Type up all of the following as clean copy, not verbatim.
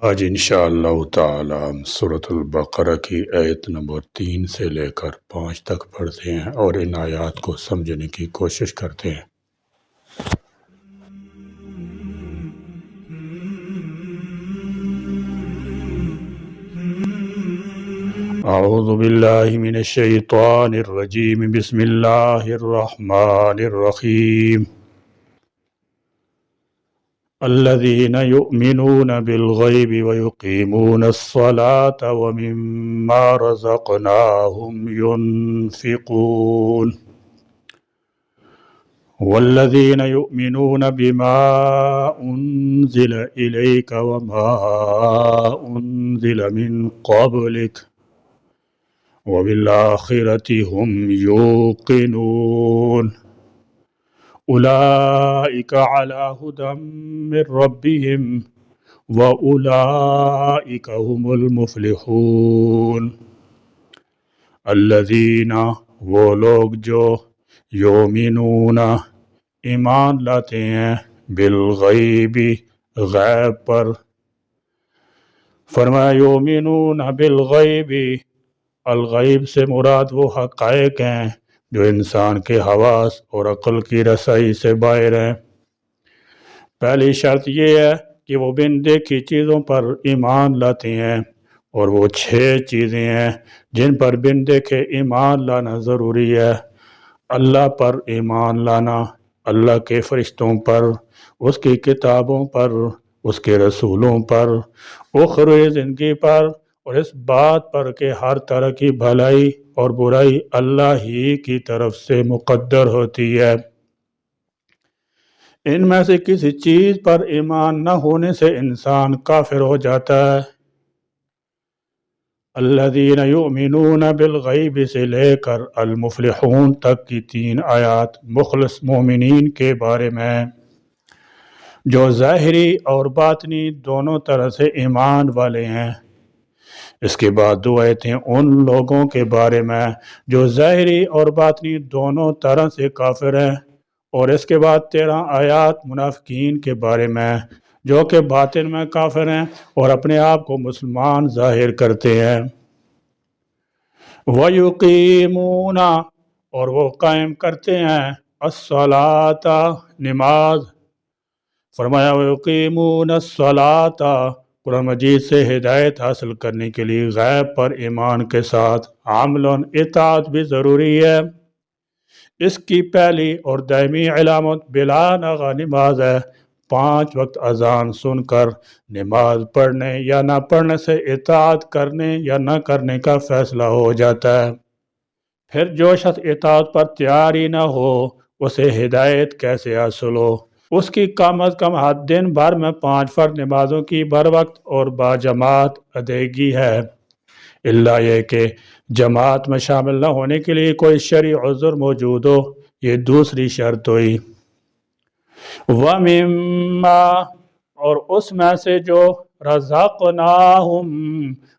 آج انشاءاللہ تعالی ہم سورۃ البقرہ کی آیت نمبر 3 سے لے کر 5 تک پڑھتے ہیں اور ان آیات کو سمجھنے کی کوشش کرتے ہیں۔ اعوذ باللہ من الشیطان الرجیم، بسم اللہ الرحمن الرحیم۔ الذين يؤمنون بالغيب ويقيمون الصلاة ومما رزقناهم ينفقون والذين يؤمنون بما أنزل إليك وما أنزل من قبلك وبالآخرة هم يوقنون أولئك على هدى من ربهم وأولئك هم المفلحون۔ الذین وہ لوگ جو یؤمنون ایمان لاتے ہیں بالغیب غیب پر۔ فرمایا یؤمنون بالغیب، الغیب سے مراد وہ حقائق ہیں جو انسان کے حواس اور عقل کی رسائی سے باہر ہیں۔ پہلی شرط یہ ہے کہ وہ بن دیکھی چیزوں پر ایمان لاتے ہیں، اور وہ 6 چیزیں ہیں جن پر بن دیکھے ایمان لانا ضروری ہے۔ اللہ پر ایمان لانا، اللہ کے فرشتوں پر، اس کی کتابوں پر، اس کے رسولوں پر، اخروی زندگی پر، اور اس بات پر کہ ہر طرح کی بھلائی اور برائی اللہ ہی کی طرف سے مقدر ہوتی ہے۔ ان میں سے کسی چیز پر ایمان نہ ہونے سے انسان کافر ہو جاتا ہے۔ الذین یؤمنون بالغیب سے لے کر المفلحون تک کی 3 آیات مخلص مومنین کے بارے میں، جو ظاہری اور باطنی دونوں طرح سے ایمان والے ہیں۔ اس کے بعد 2 آیتیں ان لوگوں کے بارے میں جو ظاہری اور باطنی دونوں طرح سے کافر ہیں، اور اس کے بعد 13 آیات منافقین کے بارے میں جو کہ باطن میں کافر ہیں اور اپنے آپ کو مسلمان ظاہر کرتے ہیں۔ وَيُقِيمُونَ اور وہ قائم کرتے ہیں الصَّلَاةَ نماز۔ فرمایا وَيُقِيمُونَ الصَّلَاةَ، قرآن مجید سے ہدایت حاصل کرنے کے لیے غیب پر ایمان کے ساتھ عمل و اطاعت بھی ضروری ہے۔ اس کی پہلی اور دائمی علامت بلا ناغہ نماز ہے۔ 5 وقت اذان سن کر نماز پڑھنے یا نہ پڑھنے سے اطاعت کرنے یا نہ کرنے کا فیصلہ ہو جاتا ہے۔ پھر جو شخص اطاعت پر تیار ہی نہ ہو، اسے ہدایت کیسے حاصل ہو؟ اس کی کم از کم حد دن بھر میں 5 فرض نمازوں کی بر وقت اور باجماعت ادائیگی ہے، الا یہ کہ جماعت میں شامل نہ ہونے کے لیے کوئی شرعی عذر موجود ہو، یہ دوسری شرط ہوئی۔ وَمِمَّا اور اس میں سے جو رزقناہم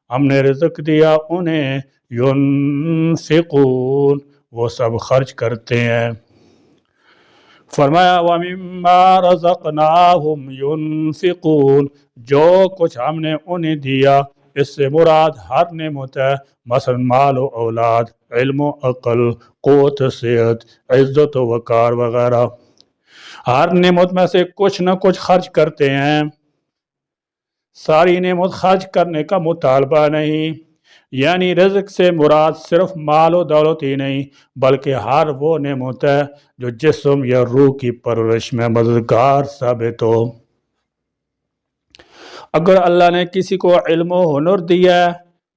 ہم نے رزق دیا انہیں، ينفقون وہ سب خرچ کرتے ہیں۔ فرمایا وَمِمَّا رَزَقْنَاهُمْ يُنْفِقُونَ جو کچھ ہم نے انہیں دیا، اس سے مراد ہر نعمت ہے، مثلا مال و اولاد، علم و عقل، قوت و صحت، عزت و وقار وغیرہ۔ ہر نعمت میں سے کچھ نہ کچھ خرچ کرتے ہیں۔ ساری نعمت خرچ کرنے کا مطالبہ نہیں، یعنی رزق سے مراد صرف مال و دولت ہی نہیں، بلکہ ہر وہ نعمت ہے جو جسم یا روح کی پرورش میں مددگار ثابت ہو۔ اگر اللہ نے کسی کو علم و ہنر دیا ہے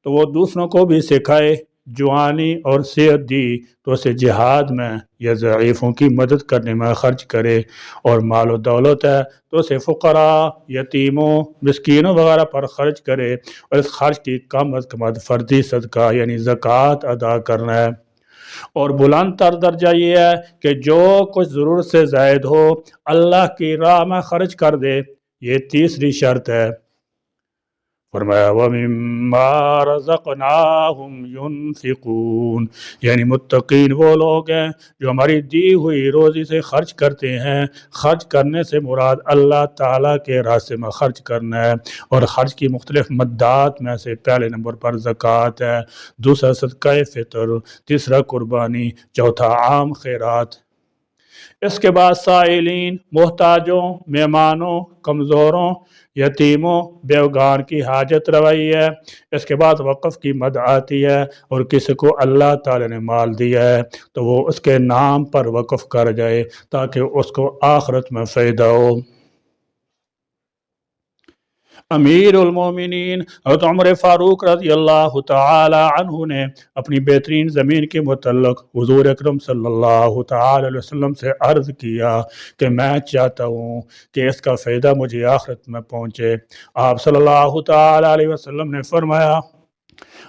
تو وہ دوسروں کو بھی سکھائے، جوانی اور صحت دی تو اسے جہاد میں یا ضعیفوں کی مدد کرنے میں خرچ کرے، اور مال و دولت ہے تو اسے فقراء، یتیموں، مسکینوں وغیرہ پر خرچ کرے، اور اس خرچ کی کم از کم فردی صدقہ یعنی زکوٰۃ ادا کرنا ہے۔ اور بلند تر درجہ یہ ہے کہ جو کچھ ضرورت سے زائد ہو اللہ کی راہ میں خرچ کر دے، یہ تیسری شرط ہے۔ فرمایا وَمِمَّا رَزَقْنَاهُمْ يُنْفِقُونَ، یعنی متقین وہ لوگ ہیں جو ہماری دی ہوئی روزی سے خرچ کرتے ہیں۔ خرچ کرنے سے مراد اللہ تعالیٰ کے راستے میں خرچ کرنا ہے، اور خرچ کی مختلف مدات میں سے پہلے نمبر پر زکوٰۃ ہے، دوسرا صدقہ فطر، تیسرا قربانی، چوتھا عام خیرات۔ اس کے بعد سائلین، محتاجوں، مہمانوں، کمزوروں، یتیموں، بیوگان کی حاجت روائی ہے۔ اس کے بعد وقف کی مد آتی ہے، اور کسی کو اللہ تعالی نے مال دیا ہے تو وہ اس کے نام پر وقف کر جائے تاکہ اس کو آخرت میں فائدہ ہو۔ امیر المومنین حضرت عمر فاروق رضی اللہ تعالی عنہ نے اپنی بہترین زمین کے متعلق حضور اکرم صلی اللہ تعالی علیہ وسلم سے عرض کیا کہ میں چاہتا ہوں کہ اس کا فائدہ مجھے آخرت میں پہنچے۔ آپ صلی اللہ تعالی علیہ وسلم نے فرمایا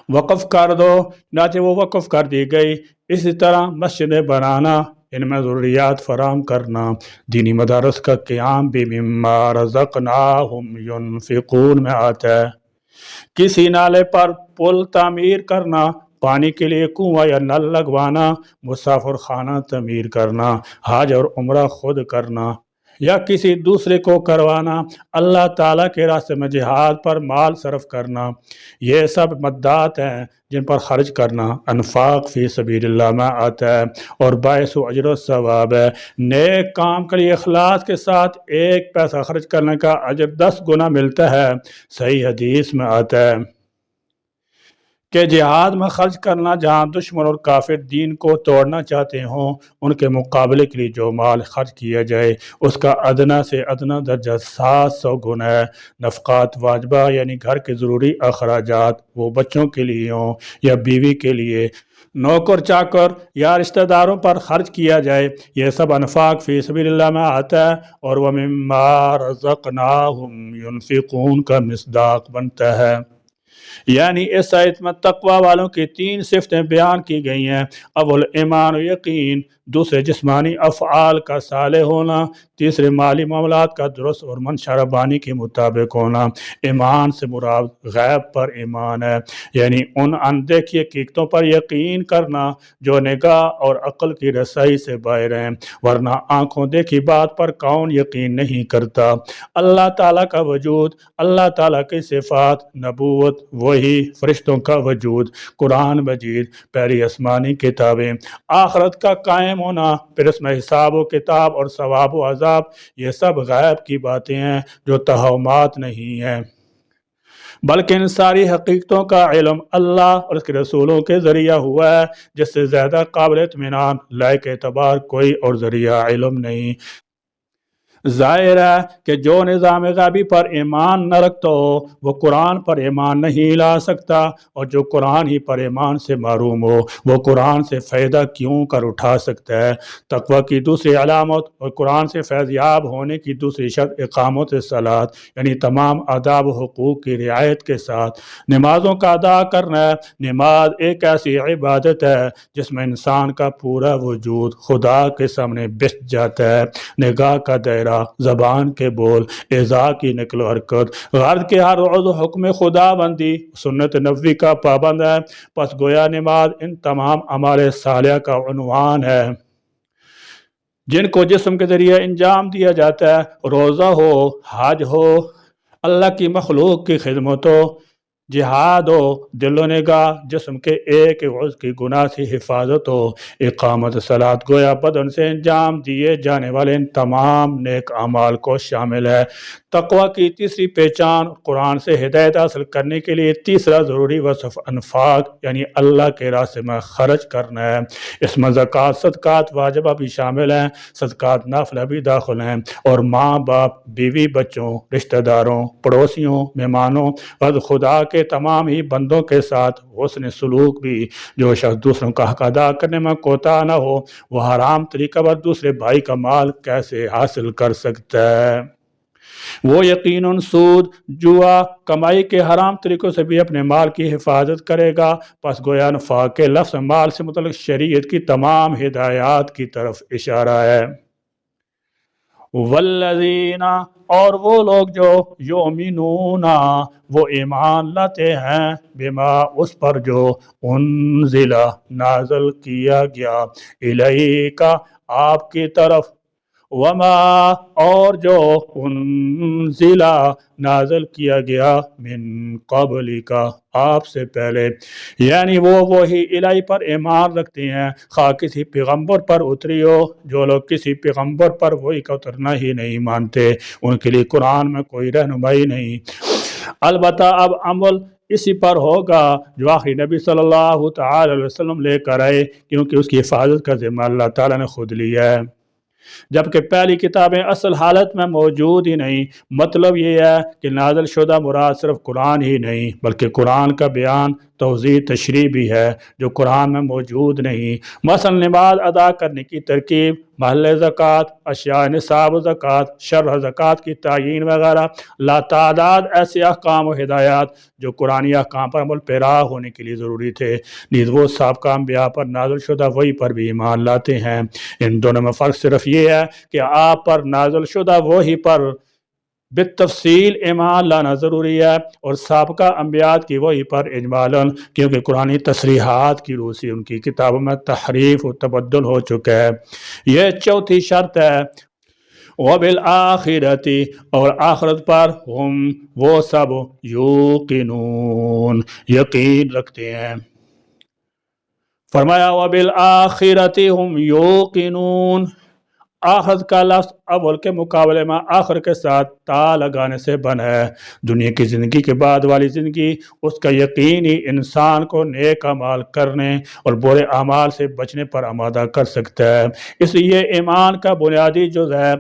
وقف کر دو، چنانچہ وہ وقف کر دی گئی۔ اسی طرح مسجدیں بنانا، ان میں ضروریات فراہم کرنا، دینی مدارس کا قیام بھی مما رزقناہم ینفقون میں آتا ہے۔ کسی نالے پر پل تعمیر کرنا، پانی کے لیے کنواں یا نل لگوانا، مسافر خانہ تعمیر کرنا، حج اور عمرہ خود کرنا یا کسی دوسرے کو کروانا، اللہ تعالیٰ کے راستے میں جہاد پر مال صرف کرنا، یہ سب مدات ہیں جن پر خرچ کرنا انفاق فی سبیل اللہ میں آتا ہے اور باعث و اجر و ثواب ہے۔ نیک کام کے لیے اخلاص کے ساتھ 1 پیسہ خرچ کرنے کا اجر 10 گنا ملتا ہے۔ صحیح حدیث میں آتا ہے کہ جہاد میں خرچ کرنا، جہاں دشمن اور کافر دین کو توڑنا چاہتے ہوں، ان کے مقابلے کے لیے جو مال خرچ کیا جائے اس کا ادنا سے ادنا درجہ 700 گنا ہے۔ نفقات واجبہ یعنی گھر کے ضروری اخراجات، وہ بچوں کے لیے ہوں یا بیوی کے لیے، نوکر چاکر یا رشتہ داروں پر خرچ کیا جائے، یہ سب انفاق فی سبیل اللہ میں آتا ہے اور وَمِمَّا رَزَقْنَاهُمْ يُنْفِقُونَ کا مصداق بنتا ہے۔ یعنی اس آیت میں تقوی والوں کی 3 صفتیں بیان کی گئی ہیں۔ اول ایمان و یقین، دوسرے جسمانی افعال کا صالح ہونا، تیسرے مالی معاملات کا درست اور منشا ربانی کے مطابق ہونا۔ ایمان سے مراد غیب پر ایمان ہے، یعنی ان اندیکھی حقیقتوں پر یقین کرنا جو نگاہ اور عقل کی رسائی سے باہر ہیں، ورنہ آنکھوں دیکھی بات پر کون یقین نہیں کرتا۔ اللہ تعالیٰ کا وجود، اللہ تعالیٰ کی صفات، نبوت، وحی، فرشتوں کا وجود، قرآن مجید، پہلی آسمانی کتابیں، آخرت کا قائم ہونا، پھر اس میں حساب و کتاب اور ثواب و عذاب، یہ سب غیب کی باتیں ہیں جو توہمات نہیں ہیں، بلکہ ان ساری حقیقتوں کا علم اللہ اور اس کے رسولوں کے ذریعہ ہوا ہے، جس سے زیادہ قابل اطمینان لائق اعتبار کوئی اور ذریعہ علم نہیں۔ ظاہر ہے کہ جو نظام غیبی پر ایمان نہ رکھتا ہو وہ قرآن پر ایمان نہیں لا سکتا، اور جو قرآن ہی پر ایمان سے محروم ہو وہ قرآن سے فائدہ کیوں کر اٹھا سکتا ہے۔ تقوی کی دوسری علامت اور قرآن سے فیض یاب ہونے کی دوسری شرط اقامت صلاۃ، یعنی تمام آداب و حقوق کی رعایت کے ساتھ نمازوں کا ادا کرنا ہے۔ نماز ایک ایسی عبادت ہے جس میں انسان کا پورا وجود خدا کے سامنے بچ جاتا ہے۔ نگاہ کا دائرہ، زبان کے بول، اعضاء کی نقل و حرکت، غرض کے ہر عضو حکم خدا بندی سنت نبوی کا پابند ہے۔ پس گویا نماز ان تمام اعمال صالحہ کا عنوان ہے جن کو جسم کے ذریعے انجام دیا جاتا ہے، روزہ ہو، حج ہو، اللہ کی مخلوق کی خدمت ہو، جہاد ہو، دل و نگاہ جسم کے ایک عضو کی گناہ سے حفاظت ہو، اقامت صلاۃ گویا بدن سے انجام دیے جانے والے ان تمام نیک اعمال کو شامل ہے۔ تقوی کی تیسری پہچان، قرآن سے ہدایت حاصل کرنے کے لیے تیسرا ضروری وصف انفاق یعنی اللہ کے راستے میں خرچ کرنا ہے۔ اس میں زکوٰۃ، صدقات واجبہ بھی شامل ہیں، صدقات نافلہ بھی داخل ہیں، اور ماں باپ، بیوی بچوں، رشتہ داروں، پڑوسیوں، مہمانوں اور خدا کے تمام ہی بندوں کے ساتھ حسن سلوک بھی۔ جو شخص دوسروں کا حق ادا کرنے میں کوتاہ نہ ہو وہ حرام طریقہ پر دوسرے بھائی کا مال کیسے حاصل کر سکتا ہے؟ وہ یقیناً سود، جوا، کمائی کے حرام طریقوں سے بھی اپنے مال کی حفاظت کرے گا۔ پس گویا انفاق کے لفظ مال سے متعلق شریعت کی تمام ہدایات کی طرف اشارہ ہے۔ والذین اور وہ لوگ جو یؤمنون وہ ایمان لاتے ہیں بما اس پر جو انزل نازل کیا گیا الیک آپ کی طرف وما اور جو انزل نازل کیا گیا من قبل کا آپ سے پہلے، یعنی وہ وہی الہی پر ایمان رکھتے ہیں خواہ کسی پیغمبر پر اتری ہو۔ جو لوگ کسی پیغمبر پر وہی کا اترنا ہی نہیں مانتے ان کے لیے قرآن میں کوئی رہنمائی نہیں۔ البتہ اب عمل اسی پر ہوگا جو آخری نبی صلی اللہ تعالی علیہ وسلم لے کر آئے، کیونکہ اس کی حفاظت کا ذمہ اللہ تعالیٰ نے خود لیا ہے، جبکہ پہلی کتابیں اصل حالت میں موجود ہی نہیں۔ مطلب یہ ہے کہ نازل شدہ مراد صرف قرآن ہی نہیں بلکہ قرآن کا بیان، توضیح، تشریح بھی ہے جو قرآن میں موجود نہیں۔ مثلا نماز ادا کرنے کی ترکیب، محل زکوٰۃ، اشیاء نصاب زکوٰۃ، شرح زکوٰۃ کی تعیین وغیرہ، لاتعداد ایسے احکام و ہدایات جو قرآنی احکام پر عمل پیرا ہونے کے لیے ضروری تھے، نیز وہ سابقہ انبیاء پر نازل شدہ وحی پر بھی ایمان لاتے ہیں۔ ان دونوں میں فرق صرف یہ ہے کہ آپ پر نازل شدہ وحی پر بالتفصیل ایمان لانا ضروری ہے اور سابقہ انبیاء کی وحی پر اجمالاً، کیونکہ قرآنی تصریحات کی روح سے ان کی کتابوں میں تحریف و تبدل ہو چکا ہے۔ یہ چوتھی شرط ہے، وبالآخرۃ اور آخرت پر ہم وہ سب یوقنون یقین رکھتے ہیں۔ فرمایا وبالآخرۃ ہم یوقنون، آخرت کا لفظ اول کے مقابلے میں آخر کے ساتھ تا لگانے سے بنا ہے۔ دنیا کی زندگی کے بعد والی زندگی اس کا یقین ہی انسان کو نیک اعمال کرنے اور برے اعمال سے بچنے پر آمادہ کر سکتا ہے۔ اس لیے ایمان کا بنیادی جز ہے،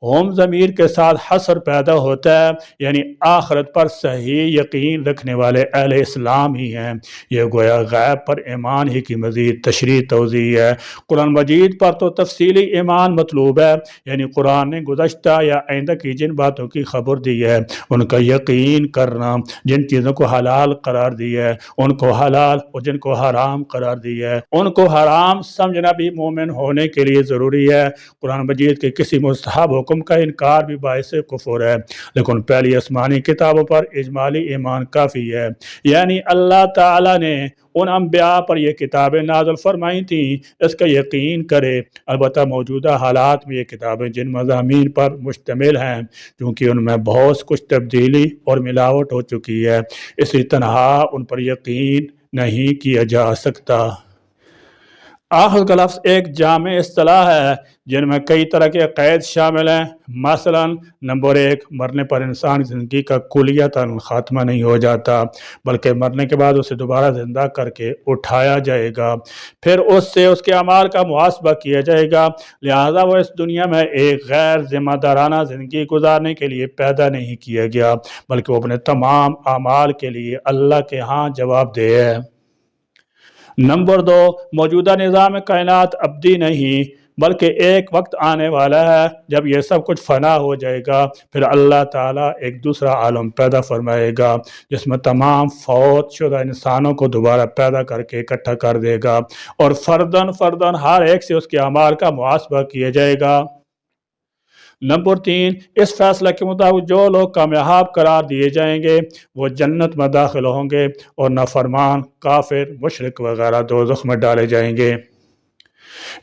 ہم ضمیر کے ساتھ حصر پیدا ہوتا ہے، یعنی آخرت پر صحیح یقین رکھنے والے اہل اسلام ہی ہیں۔ یہ گویا غیب پر ایمان ہی کی مزید تشریح توضیح ہے۔ قرآن مجید پر تو تفصیلی ایمان مطلوب ہے، یعنی قرآن نے گزشتہ یا آئندہ کی جن باتوں کی خبر دی ہے ان کا یقین کرنا، جن چیزوں کو حلال قرار دیا ہے ان کو حلال اور جن کو حرام قرار دیا ہے ان کو حرام سمجھنا بھی مومن ہونے کے لیے ضروری ہے۔ قرآن مجید کے کسی مستحب حکم کا انکار بھی باعث کفر ہے، لیکن پہلی آسمانی کتابوں پر اجمالی ایمان کافی ہے، یعنی اللہ تعالیٰ نے ان انبیاء پر یہ کتابیں نازل فرمائی تھیں اس کا یقین کرے۔ البتہ موجودہ حالات میں یہ کتابیں جن مضامین پر مشتمل ہیں چونکہ ان میں بہت کچھ تبدیلی اور ملاوٹ ہو چکی ہے، اس لیے تنہا ان پر یقین نہیں کیا جا سکتا۔ آخر کا لفظ ایک جامع اصطلاح ہے جن میں کئی طرح کے قید شامل ہیں۔ مثلا نمبر 1، مرنے پر انسان کی زندگی کا کلیتاً خاتمہ نہیں ہو جاتا بلکہ مرنے کے بعد اسے دوبارہ زندہ کر کے اٹھایا جائے گا، پھر اس سے اس کے اعمال کا محاسبہ کیا جائے گا، لہذا وہ اس دنیا میں ایک غیر ذمہ دارانہ زندگی گزارنے کے لیے پیدا نہیں کیا گیا بلکہ وہ اپنے تمام اعمال کے لیے اللہ کے ہاں جواب دہ ہے۔ نمبر 2، موجودہ نظام کائنات ابدی نہیں بلکہ ایک وقت آنے والا ہے جب یہ سب کچھ فنا ہو جائے گا، پھر اللہ تعالیٰ ایک دوسرا عالم پیدا فرمائے گا جس میں تمام فوت شدہ انسانوں کو دوبارہ پیدا کر کے اکٹھا کر دے گا اور فرداً فرداً ہر ایک سے اس کے اعمال کا محاسبہ کیا جائے گا۔ نمبر 3، اس فیصلہ کے مطابق جو لوگ کامیاب قرار دیے جائیں گے وہ جنت میں داخل ہوں گے اور نافرمان، کافر، مشرک وغیرہ دوزخ میں ڈالے جائیں گے۔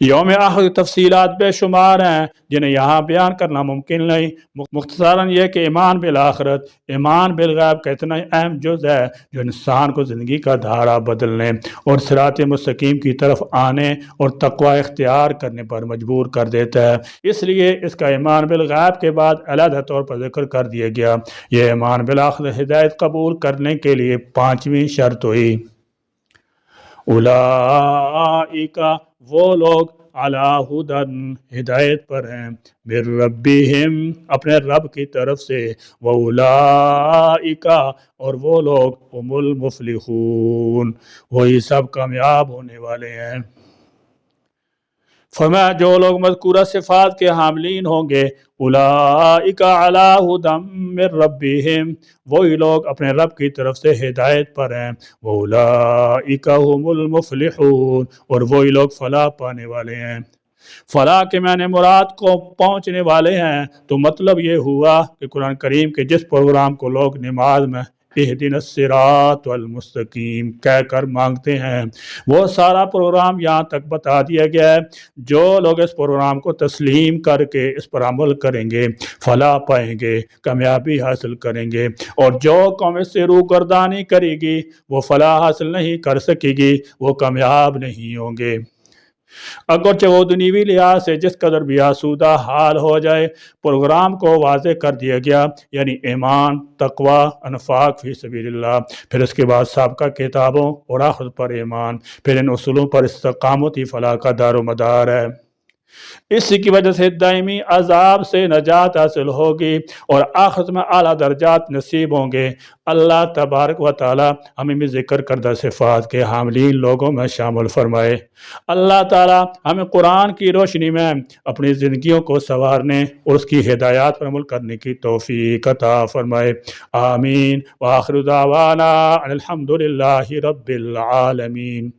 یوم آخر کی تفصیلات بے شمار ہیں جنہیں یہاں بیان کرنا ممکن نہیں۔ مختصراً یہ کہ ایمان بالآخرت، ایمان بالغیب کا اتنا اہم جز ہے جو انسان کو زندگی کا دھارا بدلنے اور صراط مستقیم کی طرف آنے اور تقوی اختیار کرنے پر مجبور کر دیتا ہے، اس لیے اس کا ایمان بالغیب کے بعد علیحدہ طور پر ذکر کر دیا گیا۔ یہ ایمان بالآخرت ہدایت قبول کرنے کے لیے 5ویں شرط ہوئی۔ اولئک وہ لوگ علی ھدی ہدایت پر ہیں، من ربہم اپنے رب کی طرف سے، واولئک اور وہ لوگ هم المفلحون وہی سب کامیاب ہونے والے ہیں۔ فرمایا جو لوگ مذکورہ صفات کے حاملین ہوں گے، اولئک علی ھدی من ربہم وہی لوگ اپنے رب کی طرف سے ہدایت پر ہیں، واولئک هم المفلحون اور وہی لوگ فلاح پانے والے ہیں۔ فلاح کے معنی مراد کو پہنچنے والے ہیں، تو مطلب یہ ہوا کہ قرآن کریم کے جس پروگرام کو لوگ نماز میں اہدنا الصراط المستقیم کہہ کر مانگتے ہیں، وہ سارا پروگرام یہاں تک بتا دیا گیا ہے۔ جو لوگ اس پروگرام کو تسلیم کر کے اس پر عمل کریں گے فلاح پائیں گے، کامیابی حاصل کریں گے، اور جو قوم اس سے روگردانی کرے گی وہ فلاح حاصل نہیں کر سکے گی، وہ کامیاب نہیں ہوں گے۔ اگرچہ وہ دنیوی لحاظ سے جس قدر بھی آسودہ حال ہو جائے، پروگرام کو واضح کر دیا گیا، یعنی ایمان، تقوی، انفاق فی سبیل اللہ، پھر اس کے بعد سابقہ کتابوں اور آخرت پر ایمان، پھر ان اصولوں پر استقامت ہی فلاح کا دار و مدار ہے۔ اس کی وجہ سے دائمی عذاب سے نجات حاصل ہوگی اور آخرت میں اعلیٰ درجات نصیب ہوں گے۔ اللہ تبارک و تعالی ہمیں بھی ذکر کردہ صفات کے حاملین لوگوں میں شامل فرمائے۔ اللہ تعالی ہمیں قرآن کی روشنی میں اپنی زندگیوں کو سنوارنے اور اس کی ہدایات پر عمل کرنے کی توفیق عطا فرمائے۔ آمین۔ وآخر دعوانا الحمد للہ رب العالمین۔